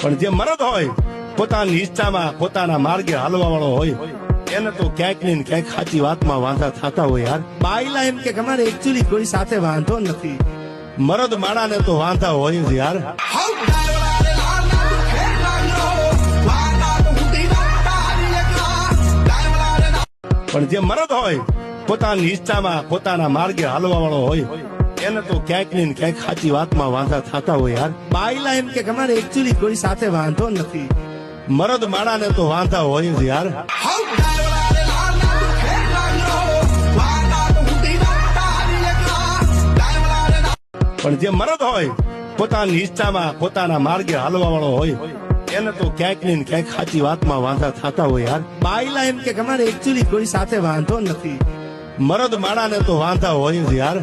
પણ જે મરદ હોય પોતાની ઈચ્છામાં પોતાના માર્ગે હાલવા વાળો હોય એને તો ક્યાંક ને ક્યાંક સાચી વાતમાં વાંધા થતા હોય યાર. બાયલા એમ કે અમારે એકચ્યુઅલી કોઈ સાથે વાંધો નથી, મરદ માણાને તો વાંધા હોય જ યાર. પણ જે મરદ હોય પોતાની ઈચ્છામાં પોતાના માર્ગે હાલવા વાળો હોય એને તો ક્યાંક ને ક્યાંક સાચી વાતમાં વાંધા થતા હોય યાર. બાયલા એમ કે અમારે એકચ્યુઅલી કોઈ સાથે વાંધો નથી, મરદ માણાને તો વાંધા હોય જ યાર. પણ જે મરદ હોય પોતાની ઈચ્છામાં પોતાના માર્ગે હાલવા વાળો હોય એને તો ક્યાંક ને ક્યાંક સાચી વાતમાં વાંધા થતા હોય યાર. બાયલા એમ કે અમારે એકચ્યુઅલી કોઈ સાથે વાંધો નથી, મરદ માણાને તો વાંધા હોય જ યાર.